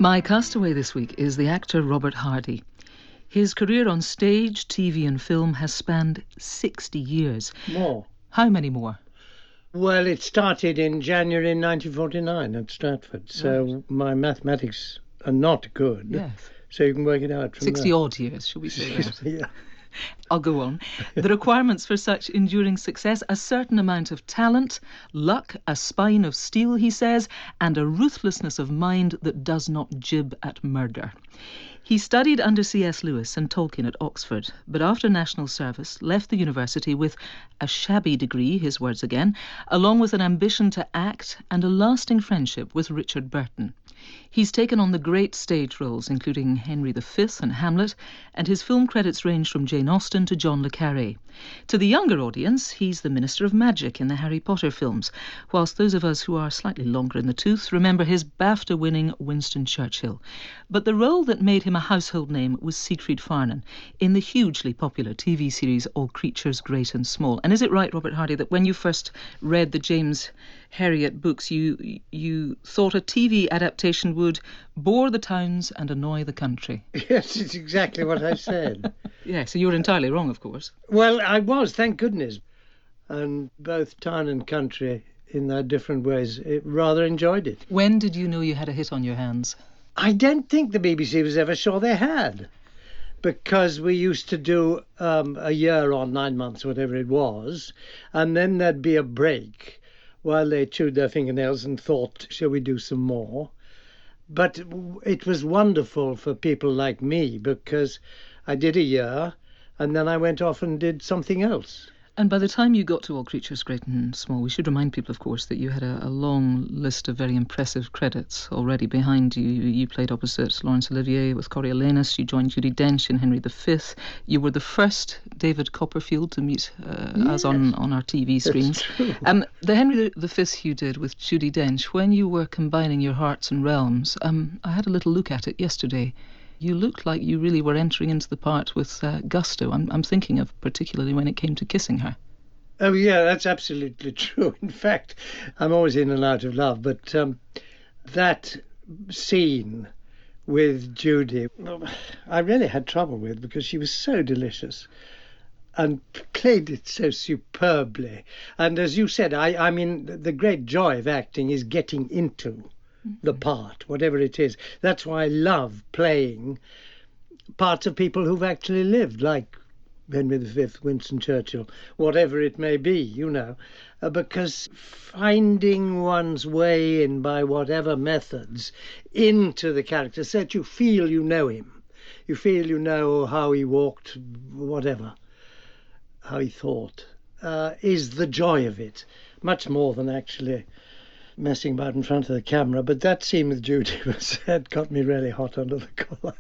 My castaway this week is the actor Robert Hardy. His career on stage, TV and film has spanned 60 years. More. How many more? Well, it started in January 1949 at Stratford, so My mathematics are not good. Yes. So you can work it out from 60 there. odd years, shall we say that? Yeah. I'll go on. The requirements for such enduring success: a certain amount of talent, luck, a spine of steel, he says, and a ruthlessness of mind that does not jib at murder. He studied under C.S. Lewis and Tolkien at Oxford, but after national service left the university with a shabby degree, his words again, along with an ambition to act and a lasting friendship with Richard Burton. He's taken on the great stage roles, including Henry V and Hamlet, and his film credits range from Jane Austen to John le Carré. To the younger audience, he's the Minister of Magic in the Harry Potter films, whilst those of us who are slightly longer in the tooth remember his BAFTA-winning Winston Churchill. But the role that made him a household name was Siegfried Farnan in the hugely popular TV series All Creatures Great and Small. And is it right, Robert Hardy, that when you first read the James Herriot books, you thought a TV adaptation would bore the towns and annoy the country? Yes, it's exactly what I said. Yeah, so you were entirely wrong, of course. Well, I was, thank goodness. And both town and country, in their different ways, rather enjoyed it. When did you know you had a hit on your hands? I don't think the BBC was ever sure they had, because we used to do a year or 9 months, whatever it was, and then there'd be a break while they chewed their fingernails and thought, shall we do some more? But it was wonderful for people like me, because I did a year and then I went off and did something else. And by the time you got to All Creatures Great and Small, we should remind people, of course, that you had a long list of very impressive credits already behind you. You played opposite Laurence Olivier with Coriolanus. You joined Judi Dench in Henry V. You were the first David Copperfield to meet us on our TV screens. The Henry V you did with Judi Dench, when you were combining your hearts and realms, I had a little look at it yesterday. You looked like you really were entering into the part with gusto. I'm thinking of particularly when it came to kissing her. Oh, yeah, that's absolutely true. In fact, I'm always in and out of love, but that scene with Judy, I really had trouble with, because she was so delicious and played it so superbly. And as you said, I mean, the great joy of acting is getting into the part, whatever it is. That's why I love playing parts of people who've actually lived, like Henry V, Winston Churchill, whatever it may be, you know, because finding one's way in by whatever methods into the character so that you feel you know him, you feel you know how he walked, whatever, how he thought, is the joy of it, much more than actually messing about in front of the camera. But that scene with Judy had got me really hot under the collar.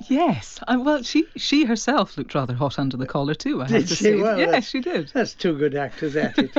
Yes, well, she herself looked rather hot under the collar too, I have to say. Well, yes, she did. That's two good actors at it.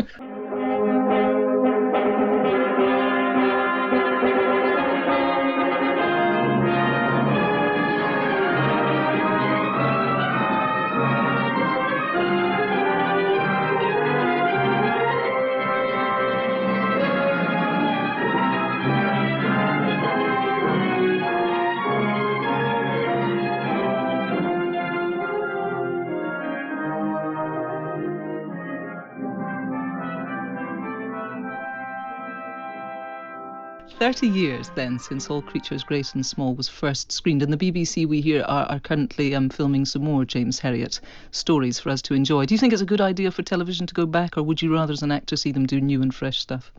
30 years then since All Creatures Great and Small was first screened, and the BBC, we hear, are currently filming some more James Herriot stories for us to enjoy. Do you think it's a good idea for television to go back, or would you rather as an actor see them do new and fresh stuff?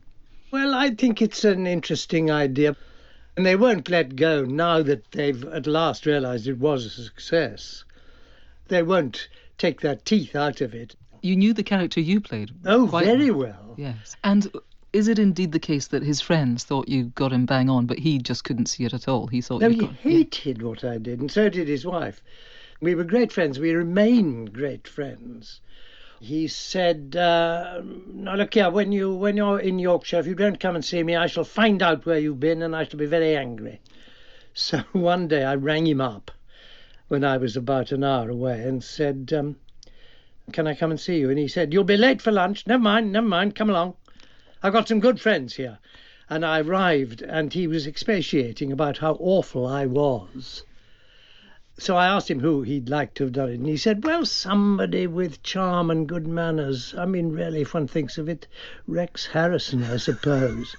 Well, I think it's an interesting idea, and they won't let go now that they've at last realised it was a success. They won't take their teeth out of it. You knew the character you played quite very well. Yes. And is it indeed the case that his friends thought you got him bang on, but he just couldn't see it at all? He thought he hated what I did, and so did his wife. We were great friends. We remain great friends. He said, "Now look here, when you're in Yorkshire, if you don't come and see me, I shall find out where you've been, and I shall be very angry." So one day I rang him up when I was about an hour away and said, "Can I come and see you?" And he said, "You'll be late for lunch. Never mind, come along. I've got some good friends here." And I arrived and he was expatiating about how awful I was. So I asked him who he'd like to have done it. And he said, well, somebody with charm and good manners. I mean, really, if one thinks of it, Rex Harrison, I suppose.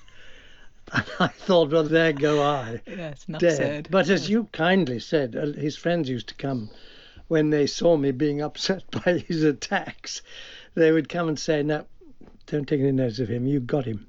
And I thought, well, there go I. Yes, enough dead. said. But as you kindly said, his friends used to come when they saw me being upset by his attacks. They would come and say, no, don't take any notice of him. You got him.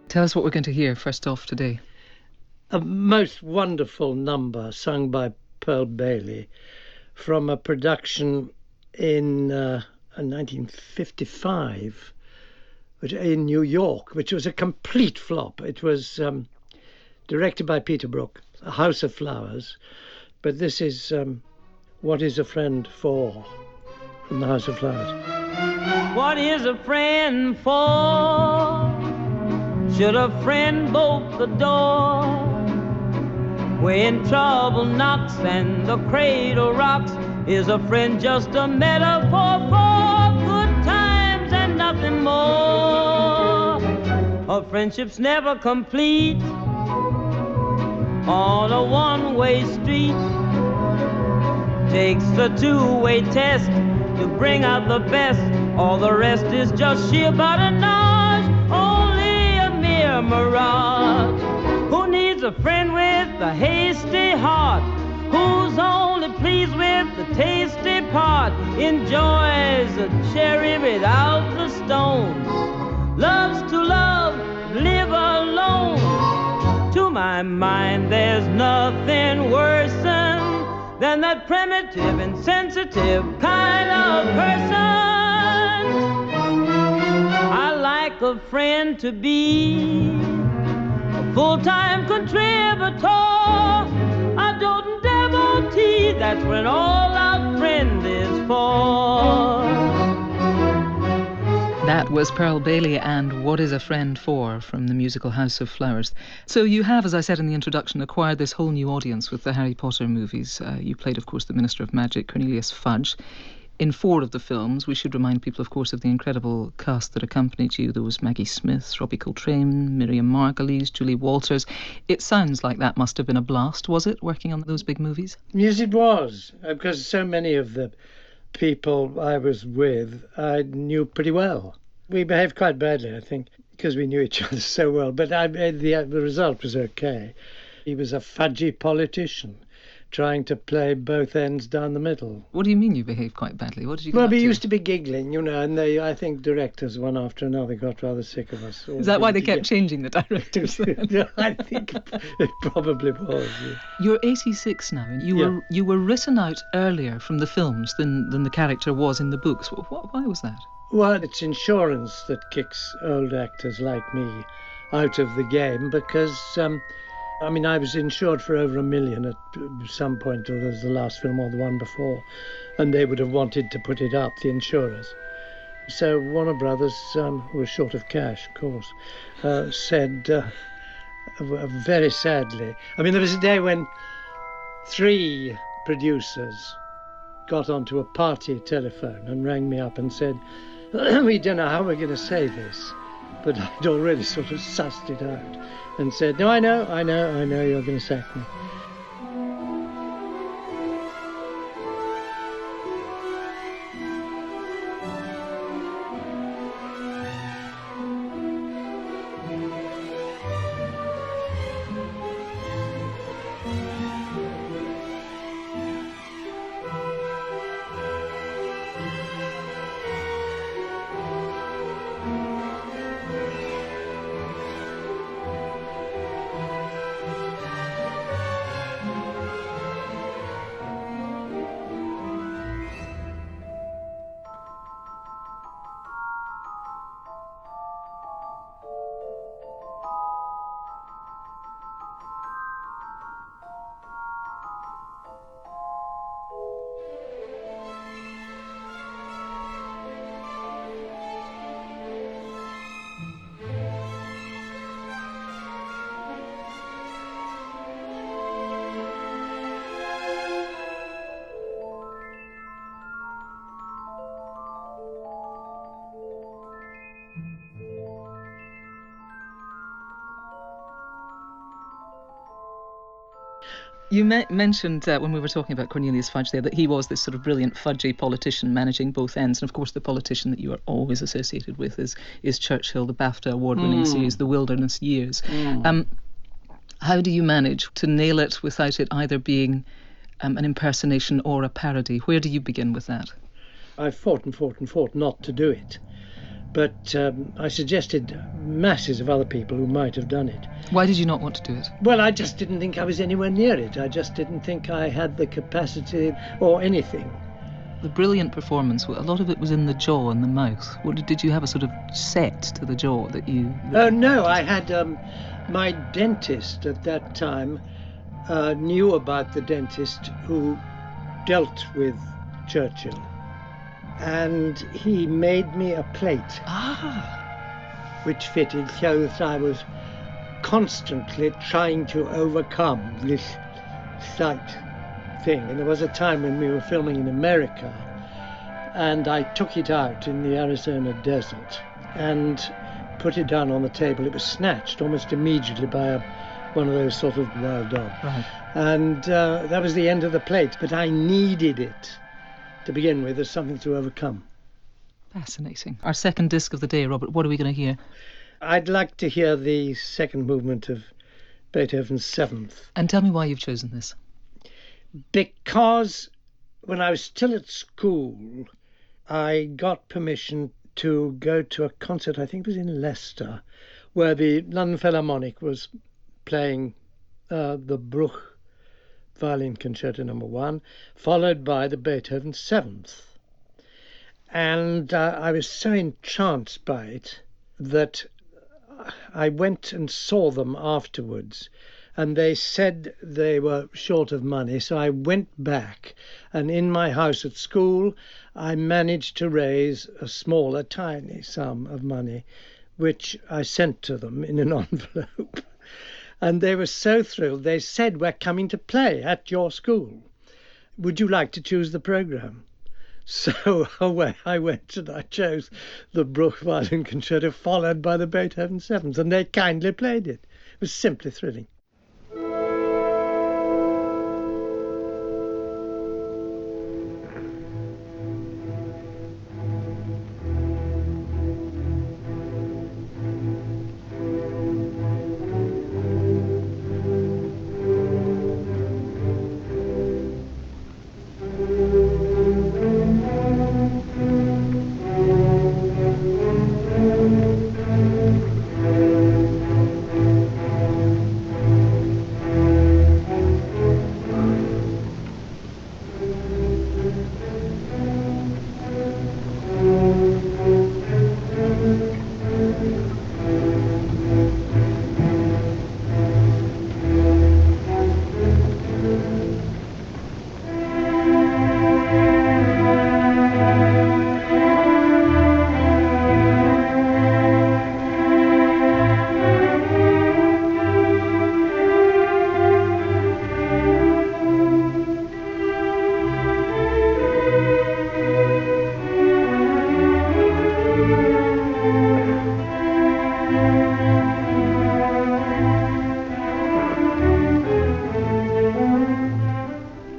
Tell us what we're going to hear first off today. A most wonderful number sung by Pearl Bailey from a production in 1955 in New York, which was a complete flop. It was directed by Peter Brook, A House of Flowers. But this is What Is a Friend For, from The House of Flowers. What is a friend for? Should a friend bolt the door? When trouble knocks and the cradle rocks, is a friend just a metaphor for good times and nothing more? A friendship's never complete on a one-way street. Takes a two-way test to bring out the best. All the rest is just sheer badinage, only a mere mirage. Who needs a friend with a hasty heart, who's only pleased with the tasty part, enjoys a cherry without the stones, loves to love, live alone? To my mind there's nothing worse than that primitive, insensitive kind of person. I like a friend to be a full-time contributor, a doting devotee, that's when all our friend is for. That was Pearl Bailey and What Is a Friend For, from the musical House of Flowers. So you have, as I said in the introduction, acquired this whole new audience with the Harry Potter movies. You played, of course, the Minister of Magic, Cornelius Fudge. In 4 of the films, we should remind people, of course, of the incredible cast that accompanied you. There was Maggie Smith, Robbie Coltrane, Miriam Margolyes, Julie Walters. It sounds like that must have been a blast, was it, working on those big movies? Yes, it was, because so many of the people I was with I knew pretty well. We behaved quite badly, I think, because we knew each other so well, but the result was okay. He was a fudgy politician, trying to play both ends down the middle. What do you mean you behaved quite badly? What did you get Well, up we to? used to be giggling, and I think directors, one after another, got rather sick of us. Is that why they kept changing the directors then? Yeah, I think it probably was. Yeah. You're 86 now, and you were written out earlier from the films than the character was in the books. Why was that? Well, it's insurance that kicks old actors like me out of the game because, I was insured for over $1 million at some point, or there's the last film or the one before, and they would have wanted to put it up, the insurers. So Warner Brothers, who was short of cash, of course, said very sadly, there was a day when 3 producers got onto a party telephone and rang me up and said, we don't know how we're going to say this, but I'd already sort of sussed it out and said, no, I know you're going to sack me. You mentioned when we were talking about Cornelius Fudge there that he was this sort of brilliant fudgy politician managing both ends, and of course the politician that you are always associated with is Churchill, the BAFTA award-winning series The Wilderness Years. How do you manage to nail it without it either being an impersonation or a parody? Where do you begin with that? I fought not to do it. But I suggested masses of other people who might have done it. Why did you not want to do it? Well, I just didn't think I was anywhere near it. I just didn't think I had the capacity or anything. The brilliant performance, a lot of it was in the jaw and the mouth. Did you have a sort of set to the jaw that you... Oh, no, I had... my dentist at that time knew about the dentist who dealt with Churchill. And he made me a plate, which fitted, so that I was constantly trying to overcome this sight thing. And there was a time when we were filming in America, and I took it out in the Arizona desert and put it down on the table. It was snatched almost immediately by one of those sort of wild dogs. Right. And that was the end of the plate, but I needed it to begin with as something to overcome. Fascinating. Our second disc of the day, Robert, what are we going to hear? I'd like to hear the second movement of Beethoven's Seventh. And tell me why you've chosen this. Because when I was still at school, I got permission to go to a concert, I think it was in Leicester, where the London Philharmonic was playing the Bruch Violin Concerto No. 1, followed by the Beethoven Seventh. And I was so entranced by it that I went and saw them afterwards, and they said they were short of money, so I went back, and in my house at school I managed to raise a tiny sum of money, which I sent to them in an envelope. And they were so thrilled. They said, we're coming to play at your school. Would you like to choose the programme? So away I went, and I chose the Bruch Violin Concerto, followed by the Beethoven Seventh, and they kindly played it. It was simply thrilling.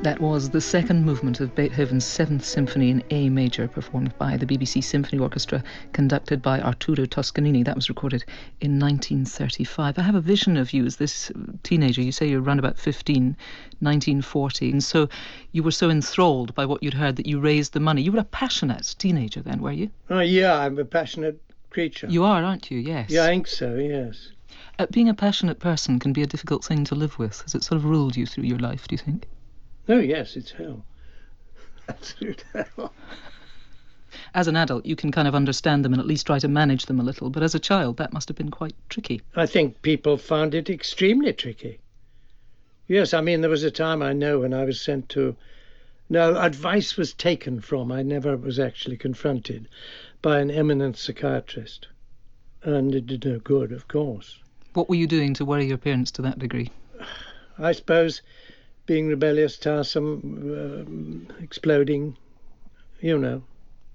That was the second movement of Beethoven's Seventh Symphony in A major, performed by the BBC Symphony Orchestra, conducted by Arturo Toscanini. That was recorded in 1935. I have a vision of you as this teenager. You say you're around about 15, 1940. And so you were so enthralled by what you'd heard that you raised the money. You were a passionate teenager then, were you? Oh, yeah, I'm a passionate creature. You are, aren't you? Yes. Yeah, I think so, yes. Being a passionate person can be a difficult thing to live with. Has it sort of ruled you through your life, do you think? Oh, yes, it's hell. Absolute hell. As an adult, you can kind of understand them and at least try to manage them a little, but as a child, that must have been quite tricky. I think people found it extremely tricky. Yes, I mean, there was a time I know when I was sent to... No, advice was taken from, I never was actually confronted, by an eminent psychiatrist. And it did no good, of course. What were you doing to worry your parents to that degree? I suppose being rebellious, tiresome, exploding, you know,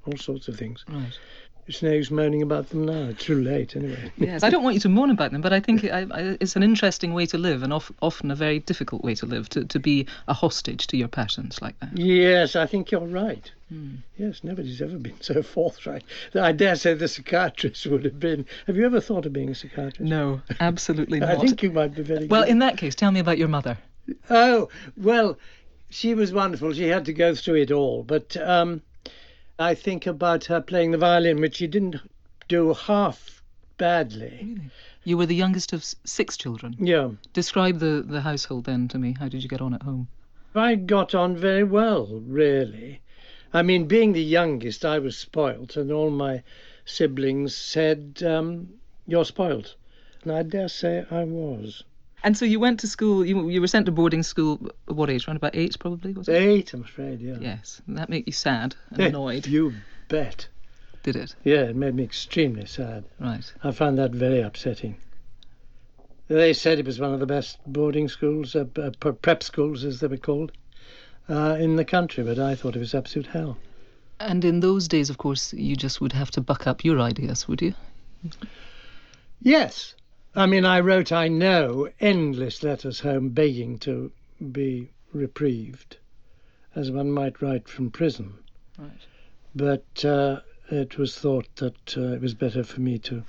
all sorts of things. Right. It's no use moaning about them now. It's too late, anyway. Yes, I don't want you to moan about them, but I think it's an interesting way to live, and often a very difficult way to live, to be a hostage to your passions like that. Yes, I think you're right. Yes, nobody's ever been so forthright. I dare say the psychiatrist would have been. Have you ever thought of being a psychiatrist? No, absolutely not. I think you might be very good. Well, in that case, tell me about your mother. Oh, well, she was wonderful. She had to go through it all, but... I think about her playing the violin, which she didn't do half badly. Really? You were the youngest of 6 children? Yeah. Describe the household then to me. How did you get on at home? I got on very well, really. I mean, being the youngest, I was spoilt, and all my siblings said, you're spoilt. And I dare say I was. And so you went to school, you were sent to boarding school at what age? Around about 8 probably, was it? 8, I'm afraid, yeah. Yes. And that made you sad and annoyed. You bet. Did it? Yeah, it made me extremely sad. Right. I found that very upsetting. They said it was one of the best boarding schools, prep schools as they were called, in the country, but I thought it was absolute hell. And in those days, of course, you just would have to buck up your ideas, would you? Yes. I mean, I wrote, I know, endless letters home begging to be reprieved, as one might write from prison. Right. But it was thought that it was better for me to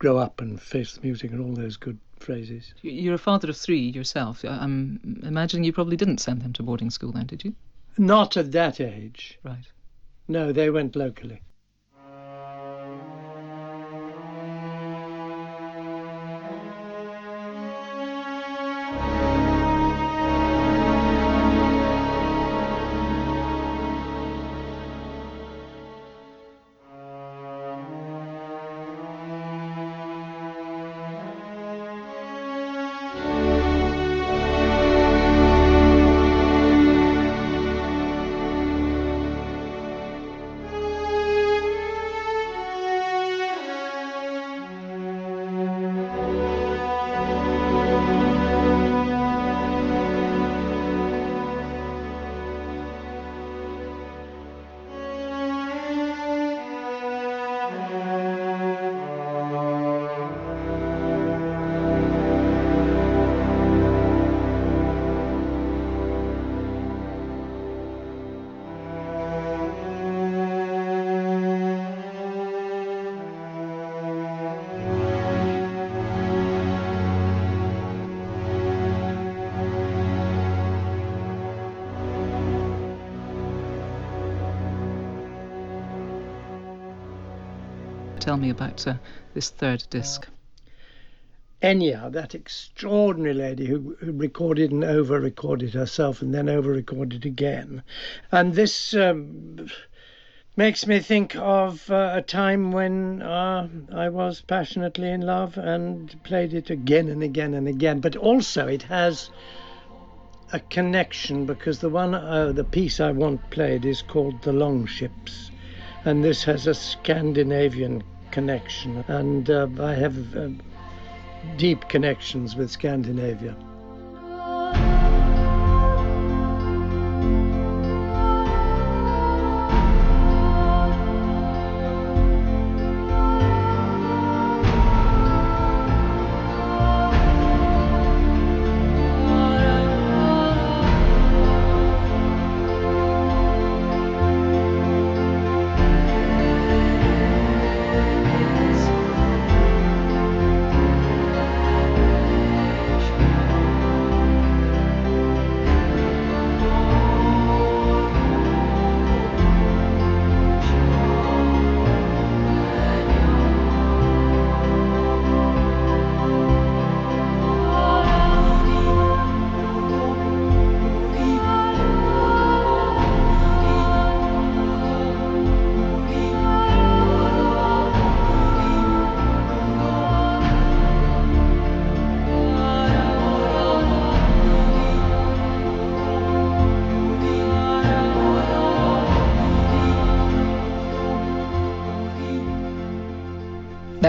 grow up and face the music and all those good phrases. You're a father of 3 yourself. I'm imagining you probably didn't send them to boarding school then, did you? Not at that age. Right. No, they went locally. Tell me about this third disc. Enya, that extraordinary lady who recorded and over-recorded herself and then over-recorded again. And this makes me think of a time when I was passionately in love and played it again and again and again. But also it has a connection because the piece I want played is called The Longships. And this has a Scandinavian connection. And I have deep connections with Scandinavia.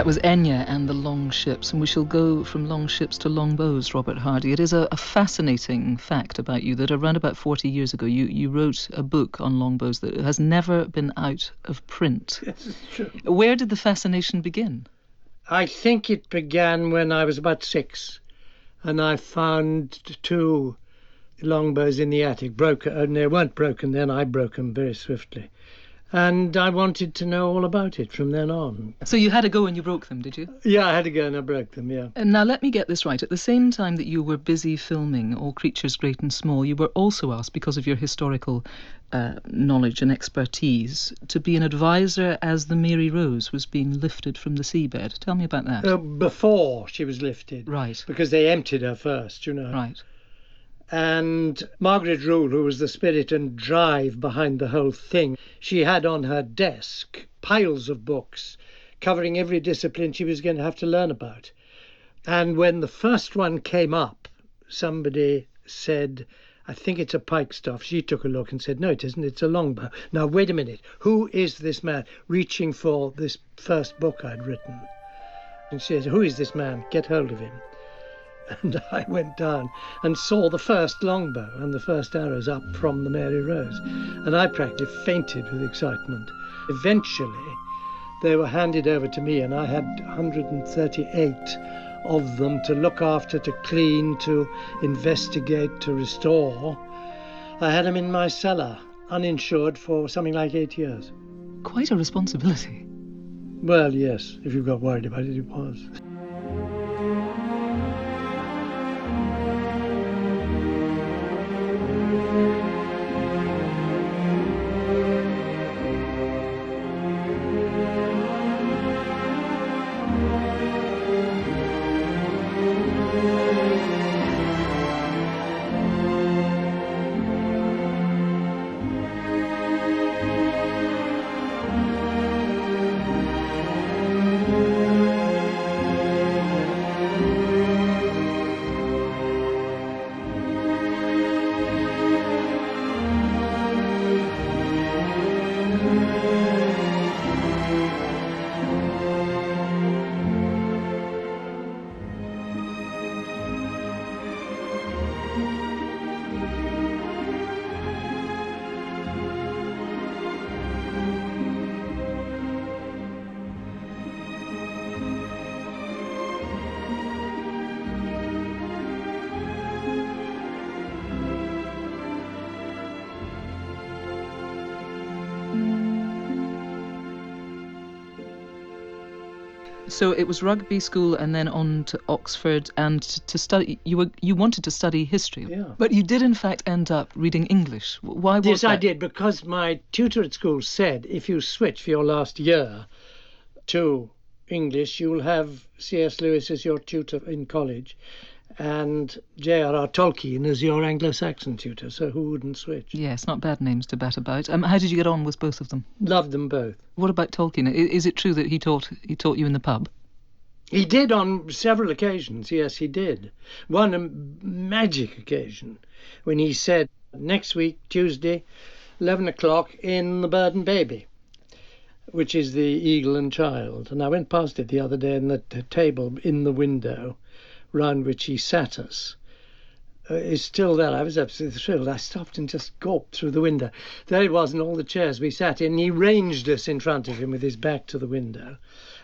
That was Enya and the Long Ships, and we shall go from long ships to longbows, Robert Hardy. It is a fascinating fact about you that around about 40 years ago you wrote a book on longbows that has never been out of print. Yes, it's true. Where did the fascination begin? I think it began when I was about 6, and I found 2 longbows in the attic. And they weren't broken then, I broke them very swiftly. And I wanted to know all about it from then on. So you had a go and you broke them, did you? Yeah, I had to go and I broke them, yeah. And now let me get this right. At the same time that you were busy filming All Creatures Great and Small, you were also asked, because of your historical knowledge and expertise, to be an advisor as the Mary Rose was being lifted from the seabed. Tell me about that. Before she was lifted. Right. Because they emptied her first, you know. Right. And Margaret Rule, who was the spirit and drive behind the whole thing, she had on her desk piles of books covering every discipline she was going to have to learn about. And when the first one came up, somebody said, I think it's a pikestaff. She took a look and said, no, it isn't, it's a longbow. Now, wait a minute, who is this man reaching for this first book I'd written? And she said, who is this man? Get hold of him. And I went down and saw the first longbow and the first arrows up from the Mary Rose. And I practically fainted with excitement. Eventually, they were handed over to me, and I had 138 of them to look after, to clean, to investigate, to restore. I had them in my cellar, uninsured, for something like 8 years. Quite a responsibility. Well, yes, if you got worried about it, it was. So it was rugby school and then on to Oxford, and to study. You wanted to study history, Yeah. but you did in fact end up reading English. Why was Yes, that? I did, because my tutor at school said if you switch for your last year to English, you'll have C.S. Lewis as your tutor in college and J.R.R. Tolkien as your Anglo-Saxon tutor, so who wouldn't switch? Yes, not bad names to bat about. How did you get on with both of them? Loved them both. What about Tolkien? Is it true that he taught you in the pub? He did on several occasions, yes, he did. One a magic occasion when he said, next week, Tuesday, 11 o'clock in The Bird and Baby, which is the Eagle and Child. And I went past it the other day, and the table in the window round which he sat us is still there. I was absolutely thrilled. I stopped and just gawped through the window. There it was in all the chairs we sat in. He ranged us in front of him with his back to the window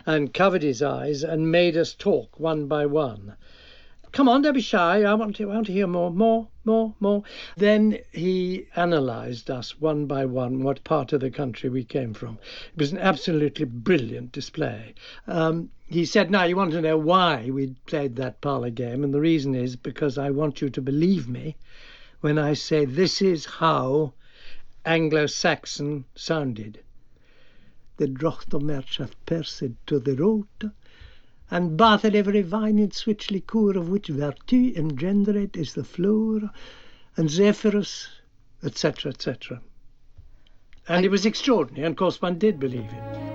and covered his eyes and made us talk one by one. Come on, don't be shy. I want to hear more. Then he analysed us one by one, what part of the country we came from. It was an absolutely brilliant display. He said, now you want to know why we played that parlour game, and the reason is because I want you to believe me when I say this is how Anglo-Saxon sounded. The drochtermerchaf persid to the rote, and bathed every vine in switch liqueur, of which virtue engendered is the flower, and Zephyrus, etc., etc. And it was extraordinary, and of course one did believe it.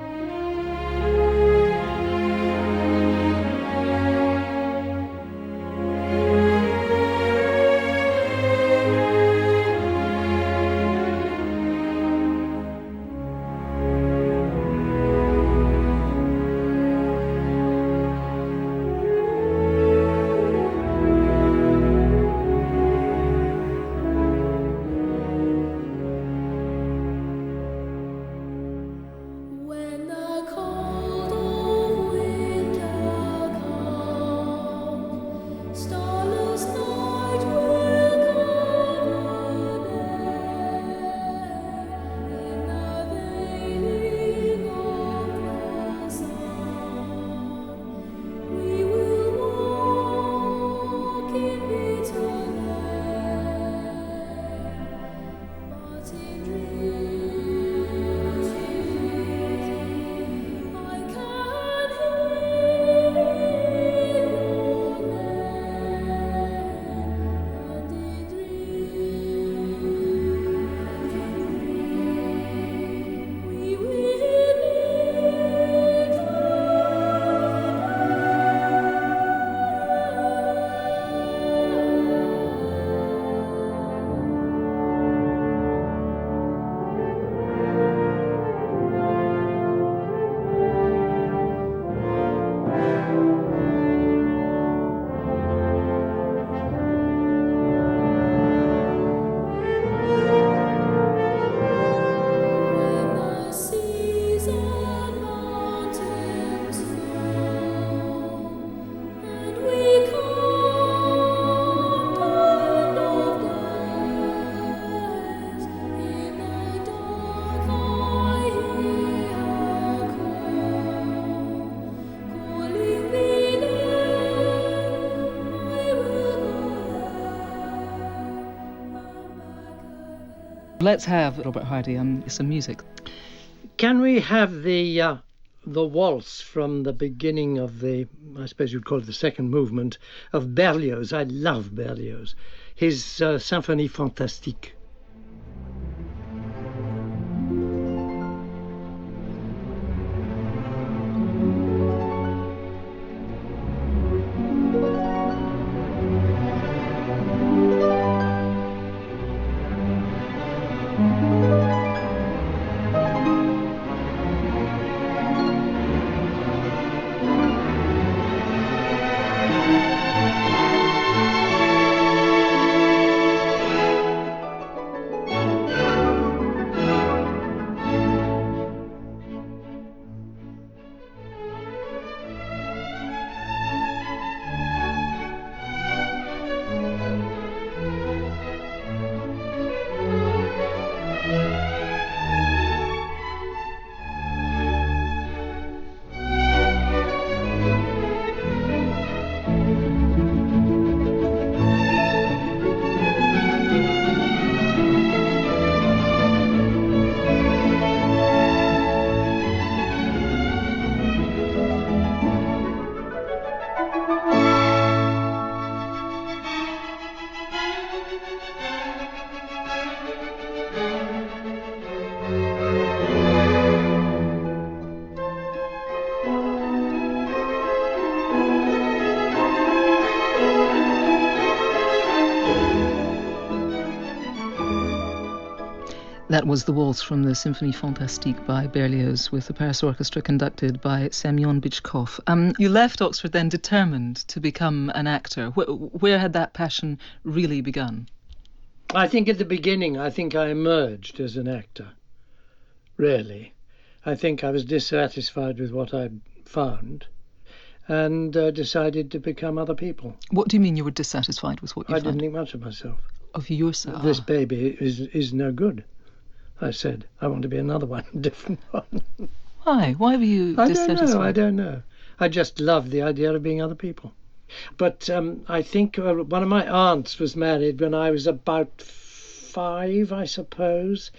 Let's have, Robert Hardy, some music. Can we have the waltz from the beginning of the, I suppose you'd call it the second movement, of Berlioz? I love Berlioz. His Symphonie Fantastique. That was the waltz from the Symphonie Fantastique by Berlioz with the Paris Orchestra conducted by Semyon Bychkov. You left Oxford then determined to become an actor. Where had that passion really begun? I think at the beginning, I emerged as an actor, really. I think I was dissatisfied with what I'd found and decided to become other people. What do you mean you were dissatisfied with what you found? I didn't think much of myself. Of yourself? This baby is no good. I said, I want to be another one, a different one. Why? Why were you dissatisfied? I don't know. I just love the idea of being other people. But I think one of my aunts was married when I was about 5, I suppose,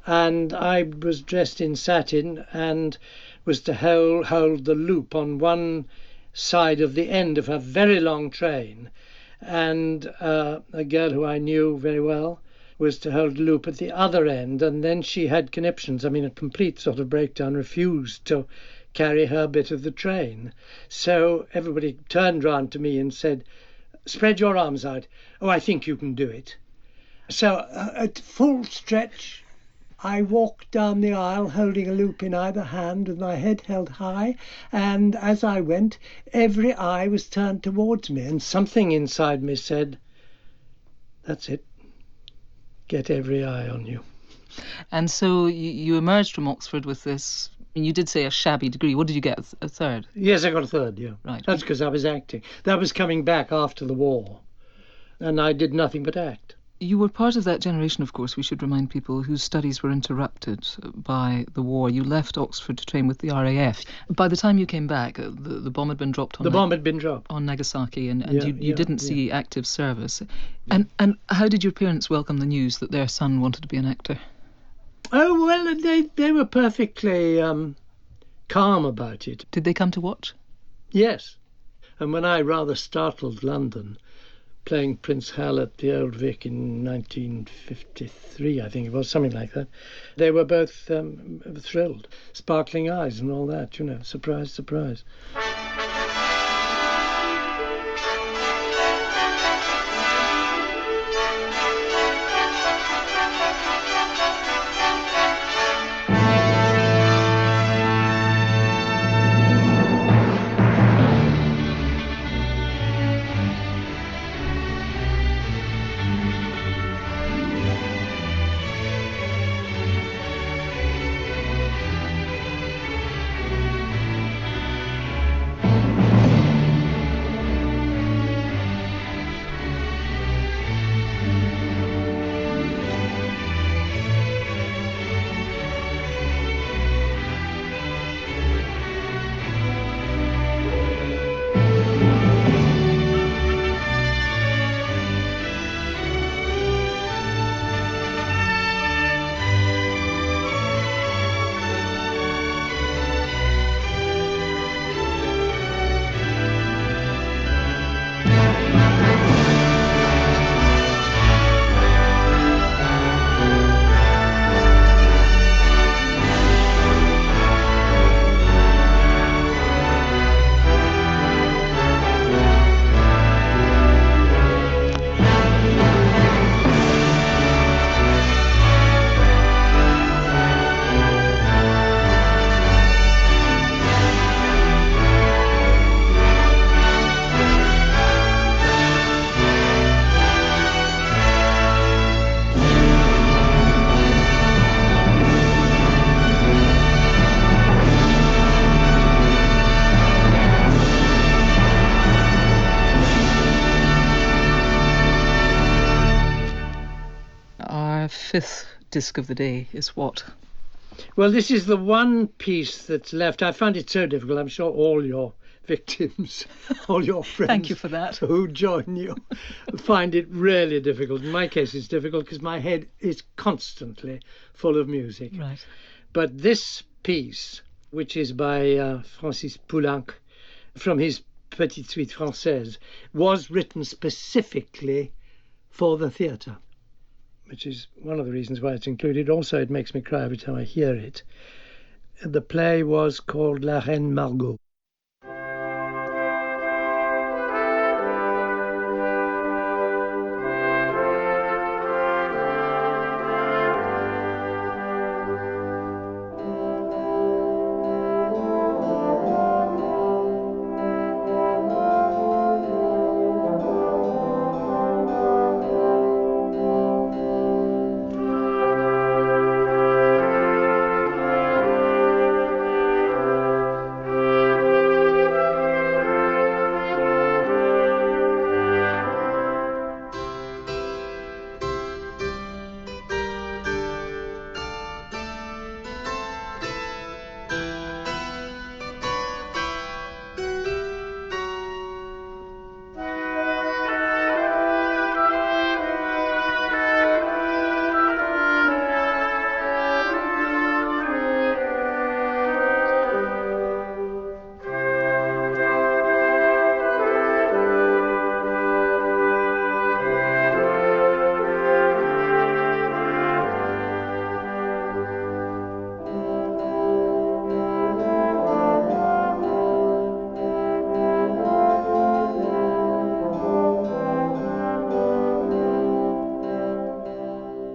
and I was dressed in satin and was to hold the loop on one side of the end of a very long train, and a girl who I knew very well was to hold the loop at the other end, and then she had conniptions, a complete sort of breakdown, refused to carry her bit of the train. So everybody turned round to me and said, spread your arms out. Oh, I think you can do it. So at full stretch, I walked down the aisle holding a loop in either hand with my head held high, and as I went, every eye was turned towards me, and something inside me said, that's it. Get every eye on you. And so you emerged from Oxford with this, you did say a shabby degree. What did you get, a third? Yes, I got a third, yeah. Right. That's because I was acting. That was coming back after the war, and I did nothing but act. You were part of that generation, of course, we should remind people, whose studies were interrupted by the war. You left Oxford to train with the RAF. By the time you came back, the bomb had been dropped on on Nagasaki, and you didn't see active service. Yeah. And how did your parents welcome the news that their son wanted to be an actor? Oh, well, they were perfectly calm about it. Did they come to watch? Yes. And when I rather startled London, playing Prince Hal at the Old Vic in 1953, I think it was, something like that. They were both thrilled, sparkling eyes and all that, surprise, surprise. our fifth disc of the day is what? Well, this is the one piece that's left. I found it so difficult. I'm sure all your victims, all your friends Thank you for that. who join you find it really difficult. In my case, it's difficult because my head is constantly full of music. Right. But this piece, which is by Francis Poulenc, from his Petite Suite Française, was written specifically for the theatre, which is one of the reasons why it's included. Also, it makes me cry every time I hear it. The play was called La Reine Margot.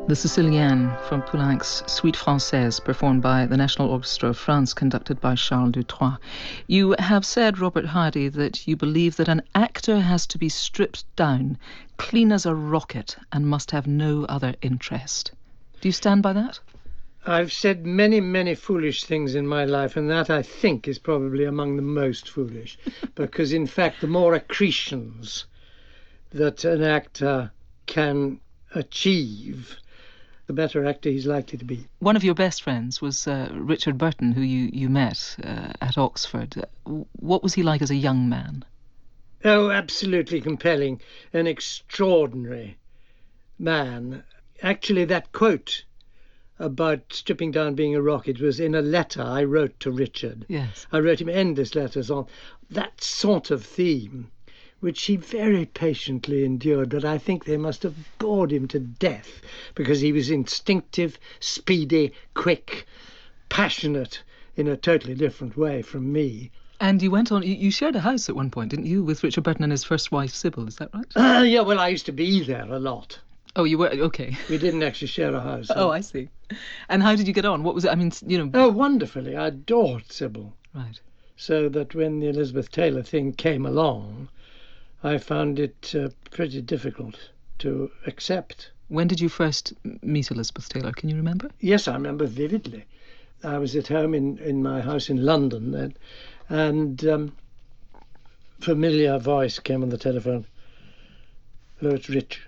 The Sicilienne from Poulenc's Suite Française, performed by the National Orchestra of France, conducted by Charles Dutrois. You have said, Robert Hardy, that you believe that an actor has to be stripped down, clean as a rocket, and must have no other interest. Do you stand by that? I've said many, many foolish things in my life, and that, I think, is probably among the most foolish, because, in fact, the more accretions that an actor can achieve, the better actor he's likely to be. One of your best friends was Richard Burton, who you met at Oxford. What was he like as a young man? Oh, absolutely compelling. An extraordinary man. Actually, that quote about stripping down being a rocket was in a letter I wrote to Richard. Yes. I wrote him endless letters on that sort of theme, which he very patiently endured, but I think they must have bored him to death because he was instinctive, speedy, quick, passionate in a totally different way from me. And you went on, you shared a house at one point, didn't you, with Richard Burton and his first wife, Sybil, is that right? Yeah, well, I used to be there a lot. Oh, you were? Okay. We didn't actually share a house. Oh, I see. And how did you get on? What was it? I mean, you know... Oh, wonderfully. I adored Sybil. Right. So that when the Elizabeth Taylor thing came along, I found it pretty difficult to accept. When did you first meet Elizabeth Taylor? Can you remember? Yes, I remember vividly. I was at home in my house in London then, and familiar voice came on the telephone. Hello, it's Rich.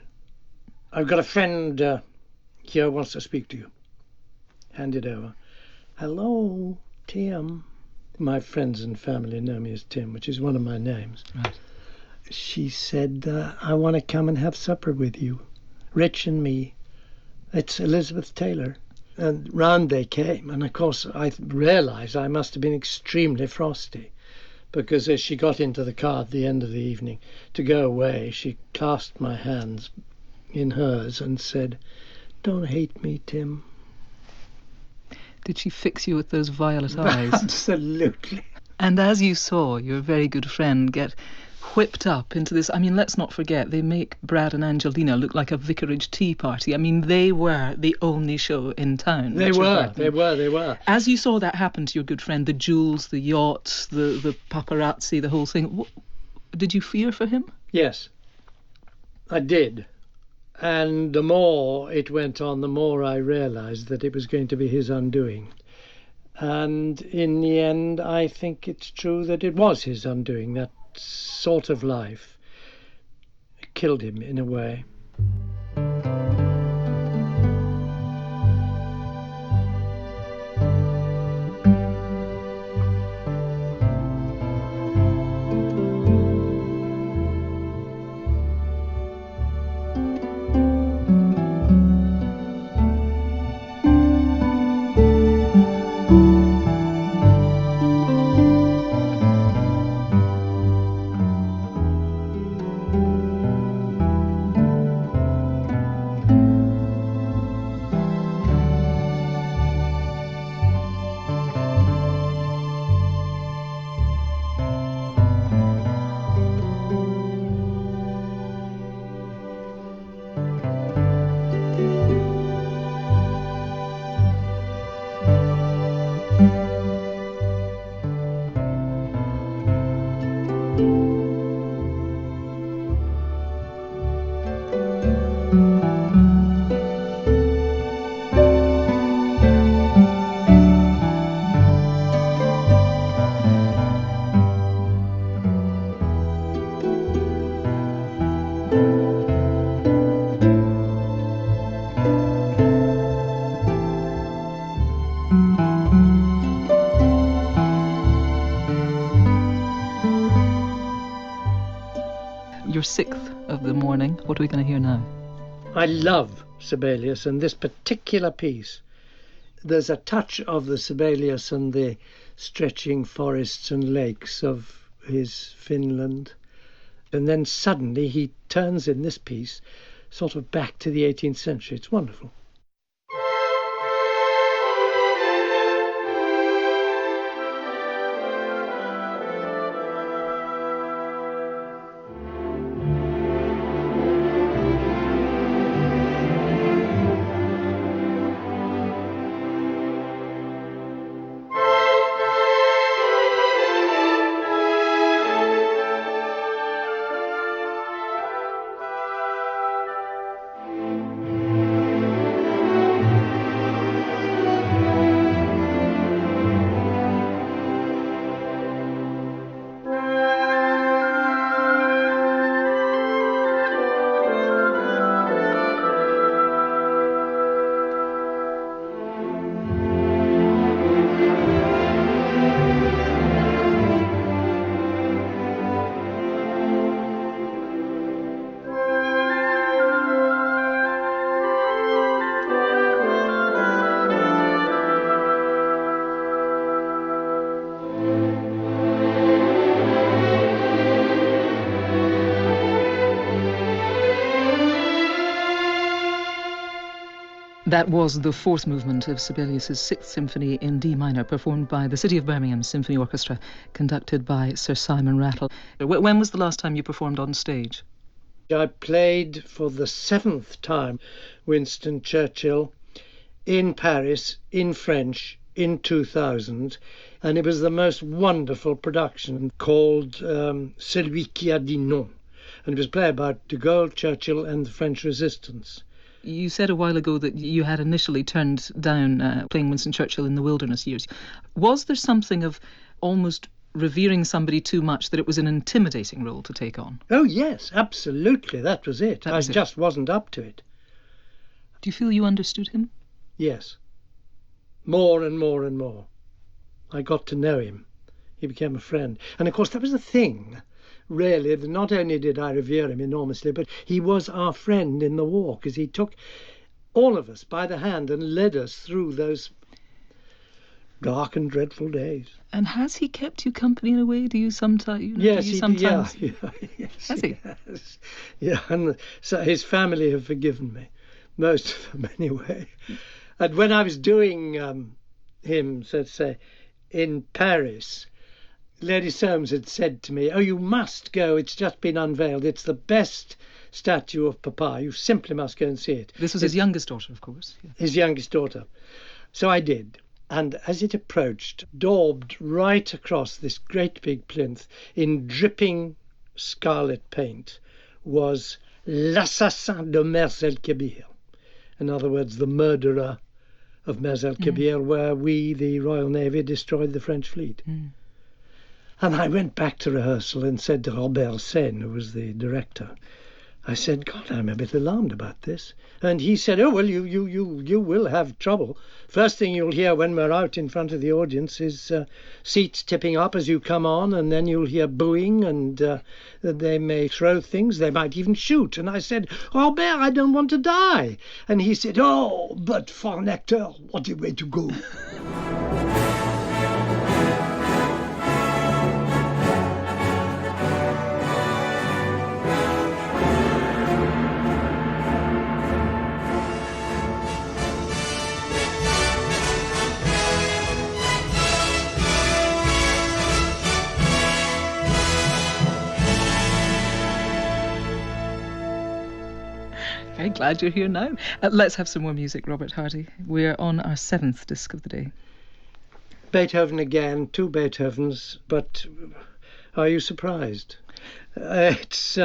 I've got a friend here wants to speak to you. Hand it over. Hello, Tim. My friends and family know me as Tim, which is one of my names. Right. She said, I want to come and have supper with you. Rich and me. It's Elizabeth Taylor. And round they came. And, of course, I realised I must have been extremely frosty, because as she got into the car at the end of the evening to go away, she clasped my hands in hers and said, "Don't hate me, Tim." Did she fix you with those violet eyes? Absolutely. And as you saw your very good friend get whipped up into this, I mean, let's not forget, they make Brad and Angelina look like a vicarage tea party. I mean, they were the only show in town. They were. As you saw that happen to your good friend, the jewels, the yacht, the paparazzi, the whole thing, did you fear for him? Yes, I did. And the more it went on, the more I realised that it was going to be his undoing. And in the end, I think it's true that it was his undoing. That sort of life killed him in a way. sixth of the morning. What are we going to hear now? I love Sibelius, and this particular piece, there's a touch of the Sibelius and the stretching forests and lakes of his Finland. And then suddenly he turns in this piece sort of back to the 18th century. It's wonderful. That was the fourth movement of Sibelius's Sixth Symphony in D minor, performed by the City of Birmingham Symphony Orchestra, conducted by Sir Simon Rattle. When was the last time you performed on stage? I played for the 7th time Winston Churchill in Paris, in French, in 2000, and it was the most wonderful production called Celui qui a dit non, and it was played by de Gaulle, Churchill and the French resistance. You said a while ago that you had initially turned down playing Winston Churchill in the wilderness years. Was there something of almost revering somebody too much that it was an intimidating role to take on? Oh yes, absolutely, that was it. I just wasn't up to it. Do you feel you understood him? Yes. More and more and more. I got to know him. He became a friend. And of course that was the thing, really. Not only did I revere him enormously, but he was our friend in the war, because he took all of us by the hand and led us through those dark and dreadful days. And has he kept you company in a way? Do you sometimes? Yes, sometimes? Yeah, yes, has he? Has. Yeah, and so his family have forgiven me, most of them anyway. And when I was doing him, so to say, in Paris, Lady Soames had said to me, "Oh, you must go. It's just been unveiled. It's the best statue of Papa. You simply must go and see it." This was his youngest daughter, of course. Yeah. His youngest daughter. So I did. And as it approached, daubed right across this great big plinth in dripping scarlet paint was L'assassin de Marcel Kébir. In other words, the murderer of Marcel Kébir, where we, the Royal Navy, destroyed the French fleet. And I went back to rehearsal and said to Robert Sen, who was the director, I said, "God, I'm a bit alarmed about this." And he said, "Oh, well, you will have trouble. First thing you'll hear when we're out in front of the audience is seats tipping up as you come on, and then you'll hear booing, and they may throw things, they might even shoot." And I said, "Robert, I don't want to die." And he said, "Oh, but for an actor, what a way to go." Very glad you're here now. Let's have some more music, Robert Hardy. We're on our 7th disc of the day. Beethoven again, 2 Beethovens, but are you surprised? It's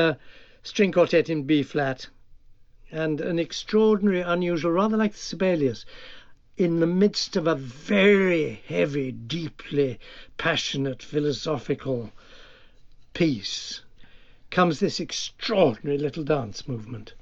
string quartet in B flat, and an extraordinary, unusual, rather like the Sibelius, in the midst of a very heavy, deeply passionate, philosophical piece, comes this extraordinary little dance movement.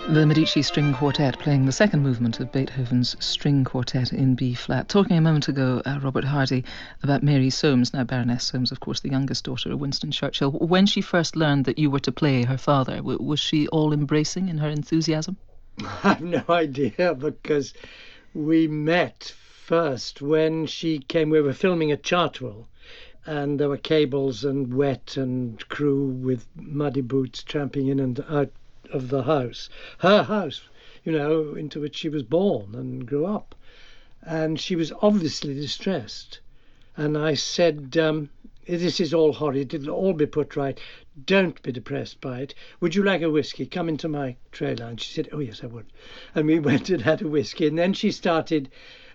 The Medici String Quartet playing the second movement of Beethoven's String Quartet in B-flat. Talking a moment ago, Robert Hardy, about Mary Soames, now Baroness Soames, of course, the youngest daughter of Winston Churchill. When she first learned that you were to play her father, was she all embracing in her enthusiasm? I have no idea, because we met first when she came. We were filming at Chartwell, and there were cables and wet and crew with muddy boots tramping in and out of the house, her house, into which she was born and grew up. And she was obviously distressed. And I said, this is all horrid, it'll all be put right. Don't be depressed by it. Would you like a whiskey? Come into my trailer. And she said, oh, yes, I would. And we went and had a whiskey. And then she started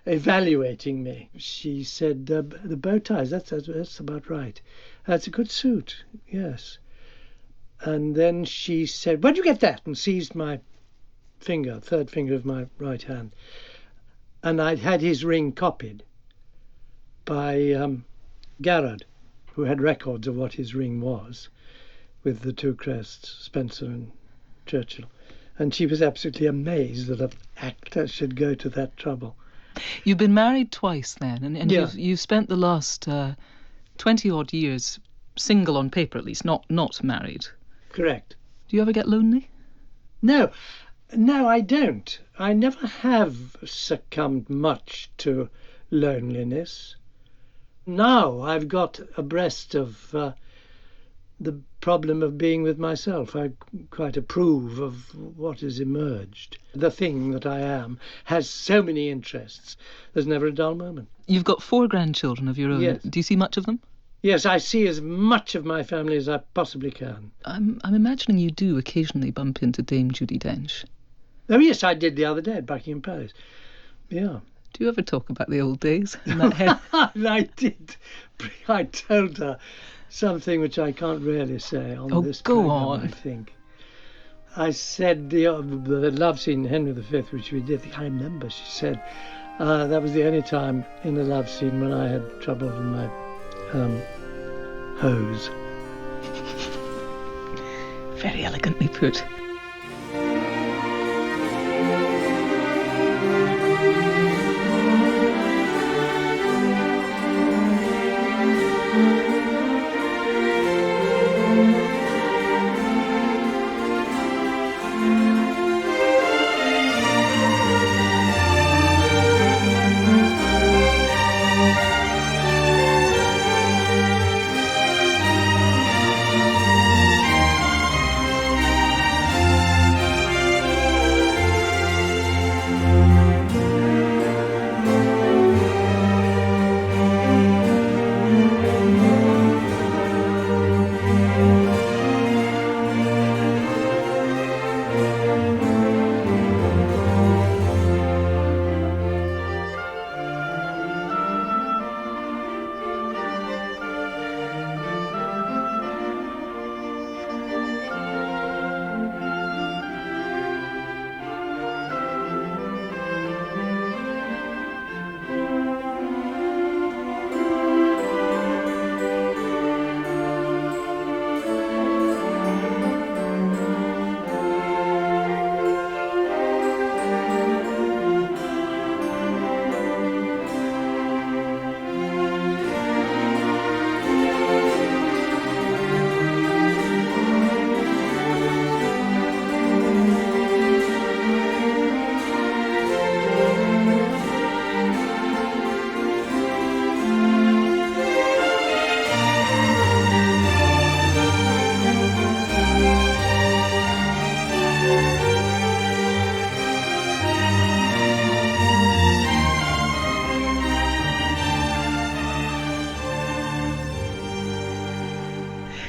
evaluating me. She said, the bow ties, that's about right. That's a good suit, yes. And then she said, where'd you get that? And seized my finger, third finger of my right hand. And I'd had his ring copied by Garrod, who had records of what his ring was, with the two crests, Spencer and Churchill. And she was absolutely amazed that an actor should go to that trouble. You've been married twice then, and Yeah. you've spent the last 20-odd years single on paper, at least, not married. Correct. Do you ever get lonely? No, I don't. I never have succumbed much to loneliness. Now I've got abreast of the problem of being with myself. I quite approve of what has emerged. The thing that I am has so many interests. There's never a dull moment. You've got 4 grandchildren of your own. Yes. Do you see much of them? Yes, I see as much of my family as I possibly can. I'm imagining you do occasionally bump into Dame Judi Dench. Oh, yes, I did the other day at Buckingham Palace. Yeah. Do you ever talk about the old days in that head? I did. I told her something which I can't really say on this go program, on. I think. I said the love scene in Henry V, which we did. I remember she said that was the only time in a love scene when I had trouble with my hose. Very elegantly put.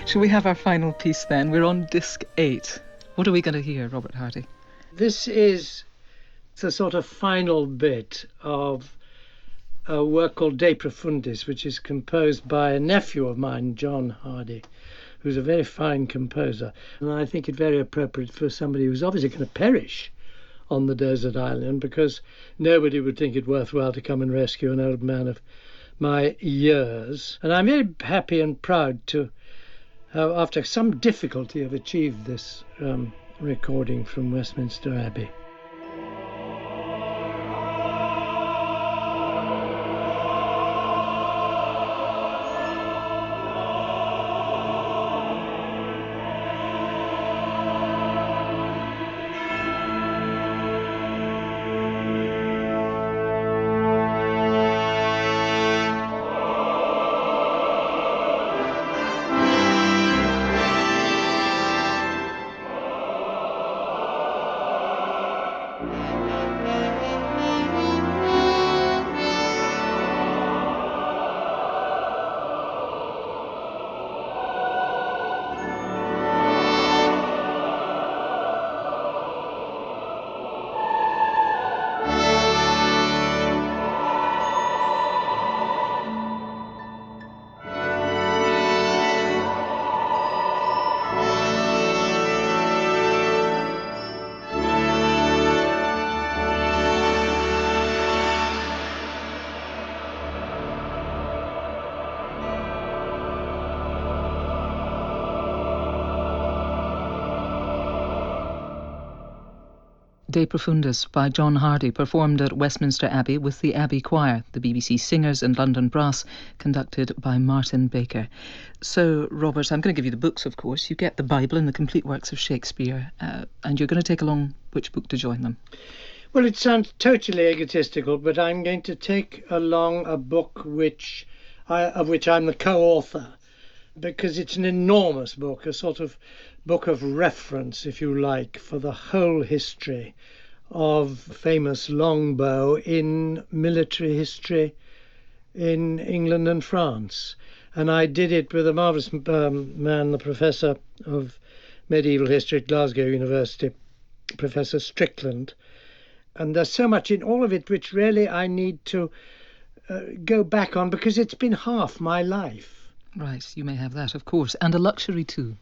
Shall we have our final piece then? We're on disc 8. What are we going to hear, Robert Hardy? This is the sort of final bit of a work called De Profundis, which is composed by a nephew of mine, John Hardy, who's a very fine composer. And I think it very appropriate for somebody who's obviously going to perish on the desert island, because nobody would think it worthwhile to come and rescue an old man of my years. And I'm very happy and proud to after some difficulty, have achieved this recording from Westminster Abbey. De Profundis by John Hardy, performed at Westminster Abbey with the Abbey Choir, the BBC Singers and London Brass, conducted by Martin Baker. So, Robert, I'm going to give you the books, of course. You get the Bible and the complete works of Shakespeare, and you're going to take along which book to join them? Well, it sounds totally egotistical, but I'm going to take along a book of which I'm the co-author, because it's an enormous book, a sort of book of reference, if you like, for the whole history of famous longbow in military history in England and France. And I did it with a marvellous man, the professor of medieval history at Glasgow University, Professor Strickland. And there's so much in all of it which really I need to go back on, because it's been half my life. Right, you may have that, of course, and a luxury too.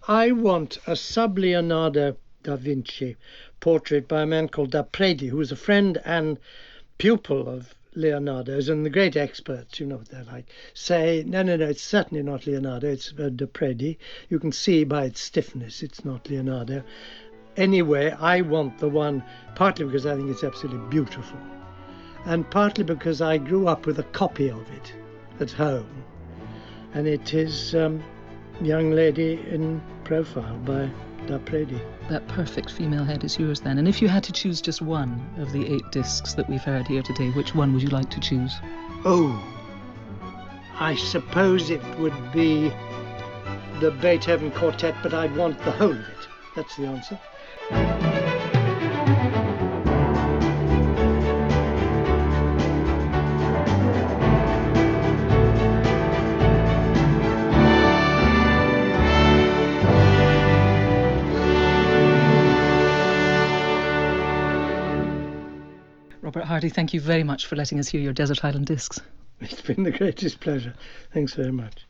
I want a sub-Leonardo da Vinci portrait by a man called da Predi, who was a friend and pupil of Leonardo's, and the great experts, you know what they're like, say, no, it's certainly not Leonardo, it's da Predi. You can see by its stiffness it's not Leonardo. Anyway, I want the one, partly because I think it's absolutely beautiful, and partly because I grew up with a copy of it at home, and it is Young Lady in Profile by da Predi. That perfect female head is yours then. And if you had to choose just one of the 8 discs that we've heard here today, which one would you like to choose? Oh, I suppose it would be the Beethoven Quartet, but I'd want the whole of it. That's the answer. Robert Hardy, thank you very much for letting us hear your Desert Island Discs. It's been the greatest pleasure. Thanks very much.